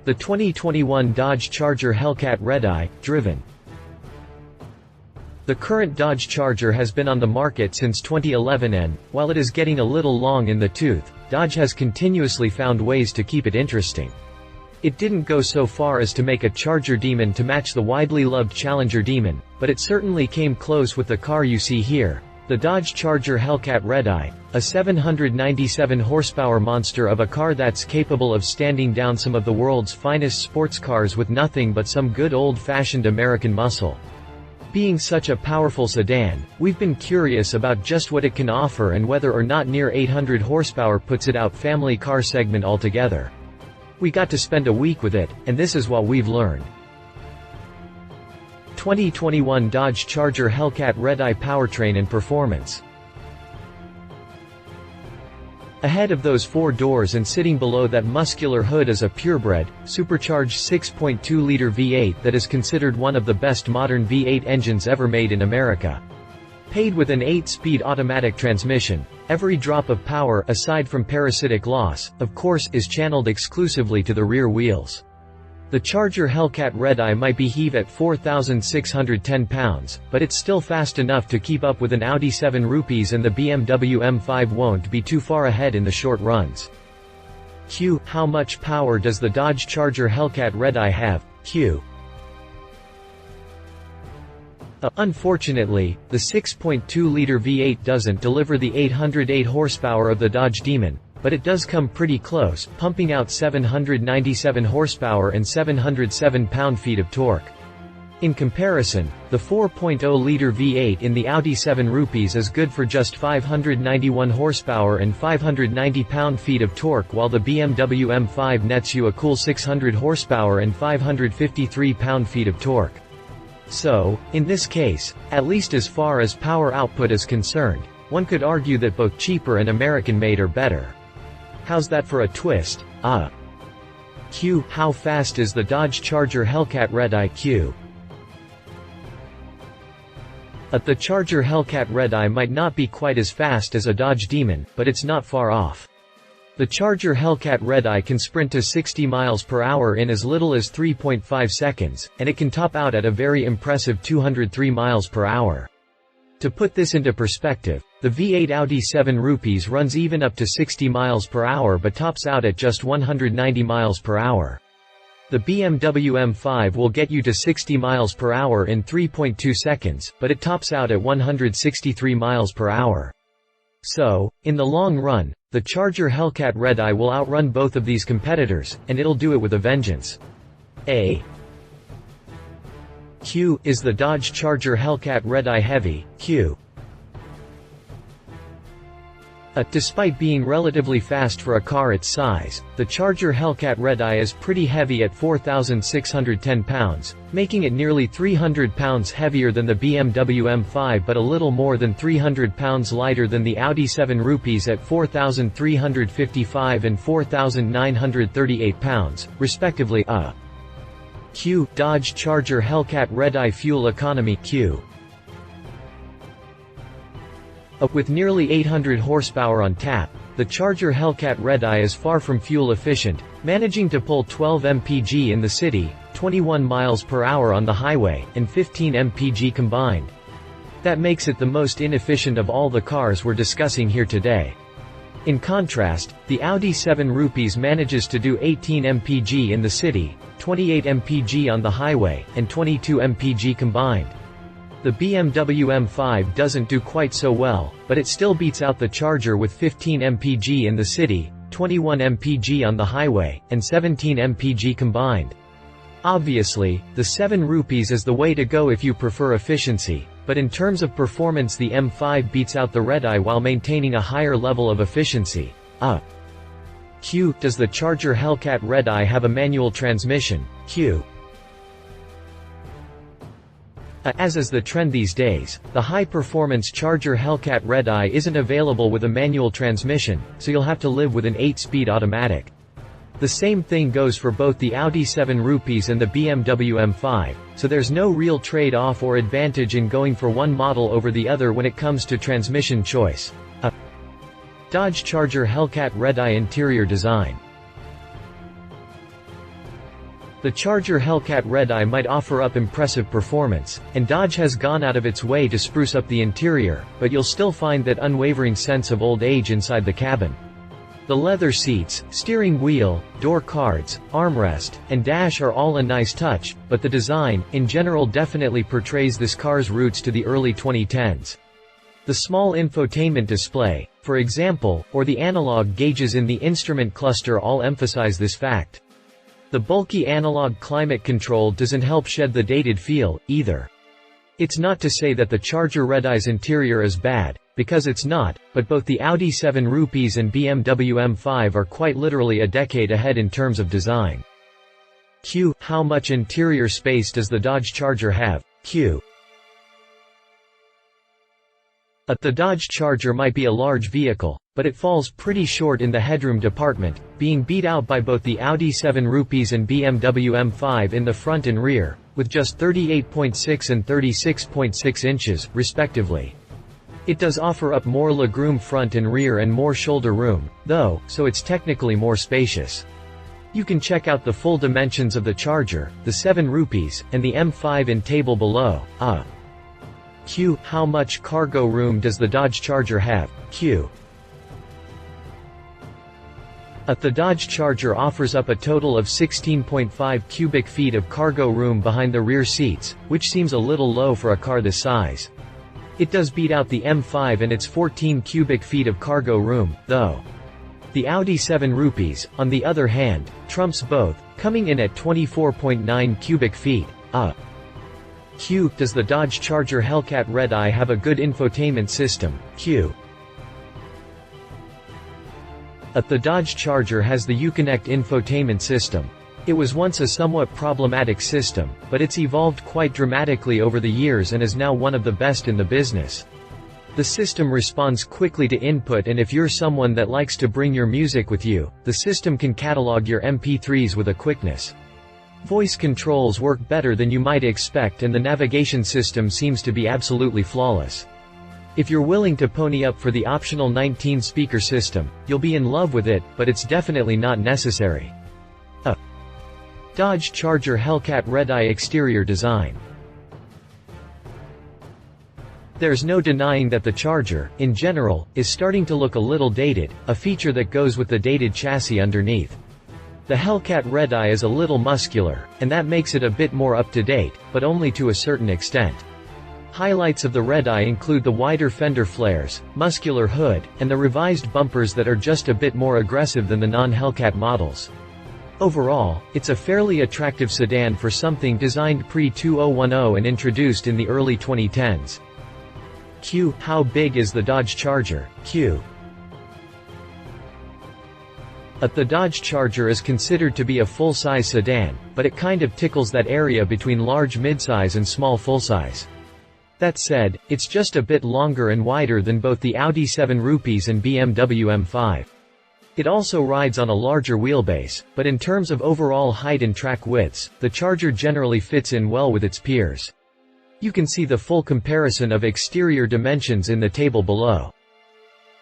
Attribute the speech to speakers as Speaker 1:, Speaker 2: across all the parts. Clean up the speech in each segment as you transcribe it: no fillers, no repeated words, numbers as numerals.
Speaker 1: The 2021 Dodge Charger Hellcat Redeye, driven. The current Dodge Charger has been on the market since 2011 and, while it is getting a little long in the tooth, Dodge has continuously found ways to keep it interesting. It didn't go so far as to make a Charger Demon to match the widely loved Challenger Demon, but it certainly came close with the car you see here, the Dodge Charger Hellcat Redeye, a 797 horsepower monster of a car that's capable of standing down some of the world's finest sports cars with nothing but some good old-fashioned American muscle. Being such a powerful sedan, we've been curious about just what it can offer and whether or not near 800 horsepower puts it out family car segment altogether. We got to spend a week with it, and this is what we've learned. 2021 Dodge Charger Hellcat Redeye Powertrain and Performance. Ahead of those four doors and sitting below that muscular hood is a purebred, supercharged 6.2-liter V8 that is considered one of the best modern V8 engines ever made in America. Paid with an 8-speed automatic transmission, every drop of power, aside from parasitic loss, of course, is channeled exclusively to the rear wheels. The Charger Hellcat Redeye might be heavy at 4,610 pounds, but it's still fast enough to keep up with an Audi 7 rupees, and the BMW M5 won't be too far ahead in the short runs. Q. How much power does the Dodge Charger Hellcat Redeye have? Q. Unfortunately, the 6.2-liter V8 doesn't deliver the 808 horsepower of the Dodge Demon, but it does come pretty close, pumping out 797 horsepower and 707 pound-feet of torque. In comparison, the 4.0-liter V8 in the Audi 7 rupees is good for just 591 horsepower and 590 pound-feet of torque, while the BMW M5 nets you a cool 600 horsepower and 553 pound-feet of torque. So, in this case, at least as far as power output is concerned, one could argue that both cheaper and American-made are better. How's that for a twist? Q. How fast is the Dodge Charger Hellcat Redeye? Q. The Charger Hellcat Redeye might not be quite as fast as a Dodge Demon, but it's not far off. The Charger Hellcat Redeye can sprint to 60 miles per hour in as little as 3.5 seconds, and it can top out at a very impressive 203 miles per hour. To put this into perspective, the V8 Audi 7 rupees runs even up to 60 miles per hour but tops out at just 190 miles per hour. The BMW M5 will get you to 60 miles per hour in 3.2 seconds, but it tops out at 163 miles per hour. So, in the long run, the Charger Hellcat Redeye will outrun both of these competitors, and it'll do it with a vengeance. Q. Is the Dodge Charger Hellcat Redeye heavy? Q. Despite being relatively fast for a car its size, the Charger Hellcat Redeye is pretty heavy at 4,610 pounds, making it nearly 300 pounds heavier than the BMW M5 but a little more than 300 pounds lighter than the Audi 7 rupees at 4,355 and 4,938 pounds, respectively. Q. Dodge Charger Hellcat Redeye fuel economy. Q. With nearly 800 horsepower on tap, the Charger Hellcat Redeye is far from fuel efficient, managing to pull 12 mpg in the city, 21 miles per hour on the highway, and 15 mpg combined. That makes it the most inefficient of all the cars we're discussing here today. In contrast, the Audi 7 rupees manages to do 18 mpg in the city, 28 mpg on the highway, and 22 mpg combined. The BMW M5 doesn't do quite so well, but it still beats out the Charger with 15 mpg in the city, 21 mpg on the highway, and 17 mpg combined. Obviously, the 7 rupees is the way to go if you prefer efficiency, but in terms of performance the M5 beats out the Redeye while maintaining a higher level of efficiency. Q. Does the Charger Hellcat Redeye have a manual transmission? Q. As is the trend these days, the high-performance Charger Hellcat Redeye isn't available with a manual transmission, so you'll have to live with an 8-speed automatic. The same thing goes for both the Audi 7 rupees and the BMW M5, so there's no real trade-off or advantage in going for one model over the other when it comes to transmission choice. Dodge Charger Hellcat Redeye interior design. The Charger Hellcat Redeye might offer up impressive performance, and Dodge has gone out of its way to spruce up the interior, but you'll still find that unwavering sense of old age inside the cabin. The leather seats, steering wheel, door cards, armrest, and dash are all a nice touch, but the design, in general, definitely portrays this car's roots to the early 2010s. The small infotainment display, for example, or the analog gauges in the instrument cluster all emphasize this fact. The bulky analog climate control doesn't help shed the dated feel, either. It's not to say that the Charger Redeye's interior is bad, because it's not, but both the Audi 7 Rupees and BMW M5 are quite literally a decade ahead in terms of design. Q. How much interior space does the Dodge Charger have? Q. The Dodge Charger might be a large vehicle, but it falls pretty short in the headroom department, being beat out by both the Audi 7 Rupees and BMW M5 in the front and rear, with just 38.6 and 36.6 inches, respectively. It does offer up more legroom front and rear and more shoulder room, though, so it's technically more spacious. You can check out the full dimensions of the Charger, the 7 Rupees, and the M5 in table below. Q. How much cargo room does the Dodge Charger have? Q. The Dodge Charger offers up a total of 16.5 cubic feet of cargo room behind the rear seats, which seems a little low for a car this size. It does beat out the M5 and its 14 cubic feet of cargo room, though. The Audi 7 Rupees, on the other hand, trumps both, coming in at 24.9 cubic feet. Q. Does the Dodge Charger Hellcat Redeye have a good infotainment system? Q. The Dodge Charger has the Uconnect infotainment system. It was once a somewhat problematic system, but it's evolved quite dramatically over the years and is now one of the best in the business. The system responds quickly to input, and if you're someone that likes to bring your music with you, the system can catalog your MP3s with a quickness. Voice controls work better than you might expect, and the navigation system seems to be absolutely flawless. If you're willing to pony up for the optional 19-speaker system, you'll be in love with it, but it's definitely not necessary. Dodge Charger Hellcat Redeye exterior design. There's no denying that the Charger, in general, is starting to look a little dated, a feature that goes with the dated chassis underneath. The Hellcat Redeye is a little muscular, and that makes it a bit more up-to-date, but only to a certain extent. Highlights of the Redeye include the wider fender flares, muscular hood, and the revised bumpers that are just a bit more aggressive than the non-Hellcat models. Overall, it's a fairly attractive sedan for something designed pre-2010 and introduced in the early 2010s. Q. How big is the Dodge Charger? Q. The Dodge Charger is considered to be a full-size sedan, but it kind of tickles that area between large midsize and small full-size. That said, it's just a bit longer and wider than both the Audi 7 Rupees and BMW M5. It also rides on a larger wheelbase, but in terms of overall height and track widths, the Charger generally fits in well with its peers. You can see the full comparison of exterior dimensions in the table below.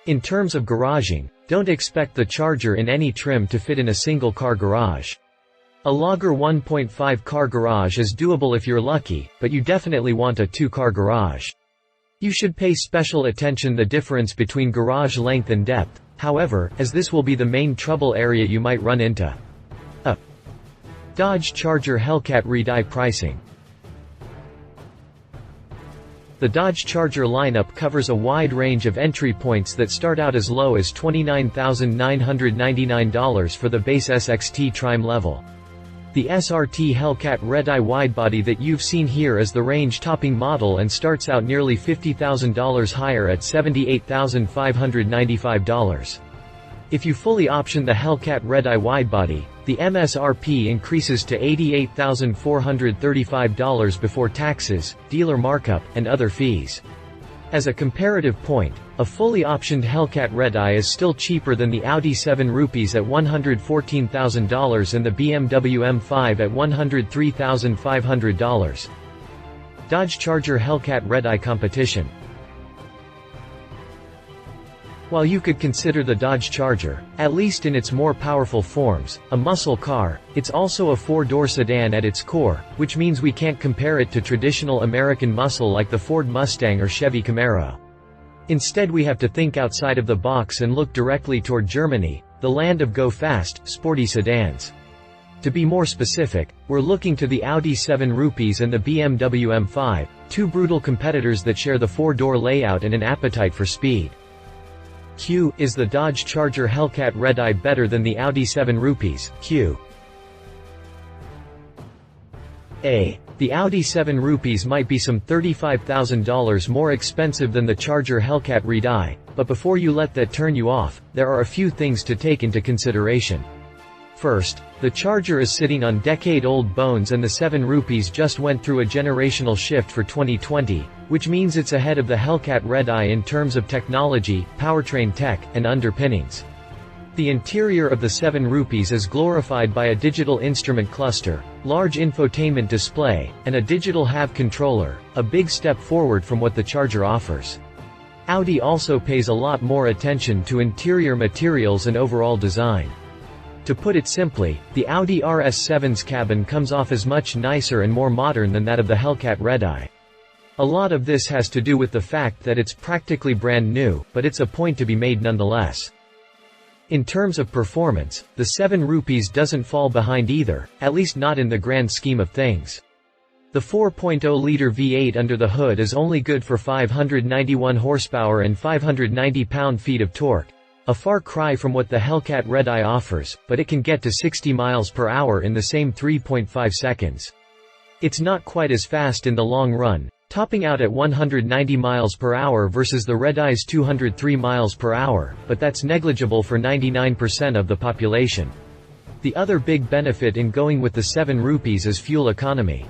Speaker 1: In terms of garaging, don't expect the Charger in any trim to fit in a single-car garage. A logger 1.5 car garage is doable if you're lucky, but you definitely want a 2-car garage. You should pay special attention the difference between garage length and depth, however, as this will be the main trouble area you might run into. Dodge Charger Hellcat Redeye pricing. The Dodge Charger lineup covers a wide range of entry points that start out as low as $29,999 for the base SXT Trime level. The SRT Hellcat Redeye widebody that you've seen here is the range-topping model and starts out nearly $50,000 higher at $78,595. If you fully option the Hellcat Redeye widebody, the MSRP increases to $88,435 before taxes, dealer markup, and other fees. As a comparative point, a fully optioned Hellcat Redeye is still cheaper than the Audi 7 Rupees at $114,000 and the BMW M5 at $103,500. Dodge Charger Hellcat Redeye competition. While you could consider the Dodge Charger, at least in its more powerful forms, a muscle car, it's also a four-door sedan at its core, which means we can't compare it to traditional American muscle like the Ford Mustang or Chevy Camaro. Instead we have to think outside of the box and look directly toward Germany, the land of go-fast, sporty sedans. To be more specific, we're looking to the Audi 7 Rupees and the BMW M5, two brutal competitors that share the four-door layout and an appetite for speed. Q. Is the Dodge Charger Hellcat Redeye better than the Audi 7 Rupees? Q. A. The Audi 7 Rupees might be some $35,000 more expensive than the Charger Hellcat Redeye, but before you let that turn you off, there are a few things to take into consideration. First, the Charger is sitting on decade-old bones and the 7 Rupees just went through a generational shift for 2020, which means it's ahead of the Hellcat Redeye in terms of technology, powertrain tech, and underpinnings. The interior of the 7 Rupees is glorified by a digital instrument cluster, large infotainment display, and a digital HAV controller, a big step forward from what the Charger offers. Audi also pays a lot more attention to interior materials and overall design. To put it simply, the Audi RS7's cabin comes off as much nicer and more modern than that of the Hellcat Redeye. A lot of this has to do with the fact that it's practically brand new, but it's a point to be made nonetheless. In terms of performance, the 7 Rupees doesn't fall behind either, at least not in the grand scheme of things. The 4.0-liter V8 under the hood is only good for 591 horsepower and 590 pound-feet of torque. A far cry from what the Hellcat Redeye offers, but it can get to 60 miles per hour in the same 3.5 seconds. It's not quite as fast in the long run, topping out at 190 miles per hour versus the Redeye's 203 miles per hour, but that's negligible for 99% of the population. The other big benefit in going with the 7 Rupees is fuel economy.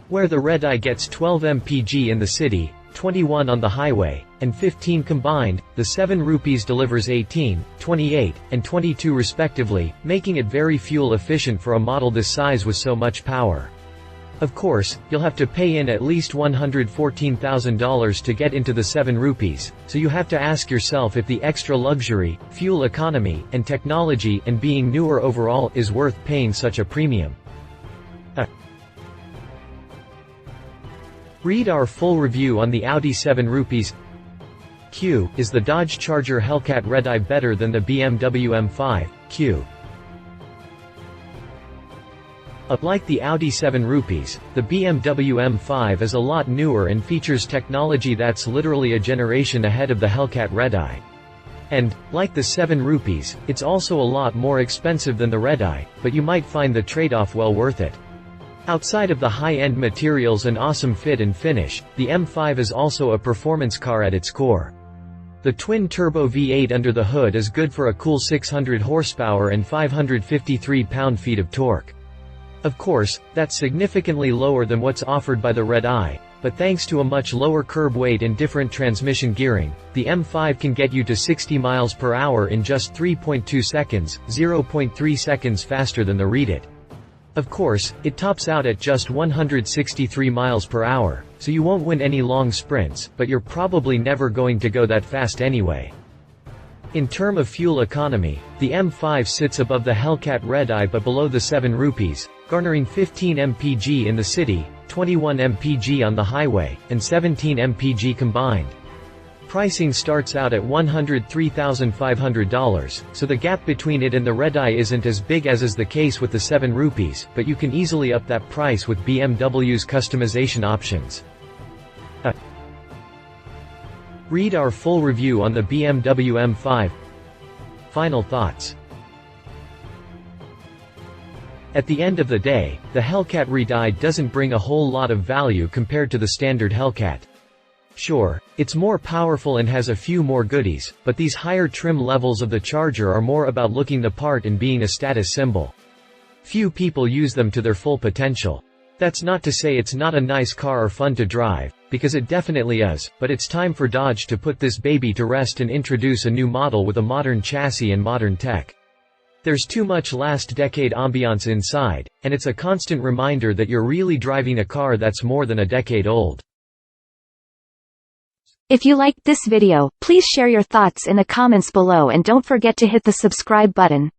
Speaker 1: Where the Redeye gets 12 mpg in the city, 21 on the highway, and 15 combined, the 7 Rupees delivers 18, 28, and 22 respectively, making it very fuel efficient for a model this size with so much power. Of course, you'll have to pay in at least $114,000 to get into the 7 Rupees, so you have to ask yourself if the extra luxury, fuel economy, and technology and being newer overall is worth paying such a premium. Read our full review on the Audi 7 Rupees. Q. Is the Dodge Charger Hellcat Redeye better than the BMW M5? Q. Like the Audi 7 Rupees, the BMW M5 is a lot newer and features technology that's literally a generation ahead of the Hellcat Redeye. And, like the 7 Rupees, it's also a lot more expensive than the Redeye, but you might find the trade-off well worth it. Outside of the high-end materials and awesome fit and finish, the M5 is also a performance car at its core. The twin-turbo V8 under the hood is good for a cool 600 horsepower and 553 pound-feet of torque. Of course, that's significantly lower than what's offered by the Redeye, but thanks to a much lower curb weight and different transmission gearing, the M5 can get you to 60 miles per hour in just 3.2 seconds, 0.3 seconds faster than the Redeye. Of course, it tops out at just 163 miles per hour, so you won't win any long sprints, but you're probably never going to go that fast anyway. In terms of fuel economy, the M5 sits above the Hellcat Redeye but below the 7 Rupees, garnering 15 mpg in the city, 21 mpg on the highway, and 17 mpg combined. Pricing starts out at $103,500, so the gap between it and the Redeye isn't as big as is the case with the 7 Rupees, but you can easily up that price with BMW's customization options. Read our full review on the BMW M5. Final thoughts. At the end of the day, the Hellcat Redeye doesn't bring a whole lot of value compared to the standard Hellcat. Sure, it's more powerful and has a few more goodies, but these higher trim levels of the Charger are more about looking the part and being a status symbol. Few people use them to their full potential. That's not to say it's not a nice car or fun to drive, because it definitely is, but it's time for Dodge to put this baby to rest and introduce a new model with a modern chassis and modern tech. There's too much last-decade ambiance inside, and it's a constant reminder that you're really driving a car that's more than a decade old.
Speaker 2: If you liked this video, please share your thoughts in the comments below and don't forget to hit the subscribe button.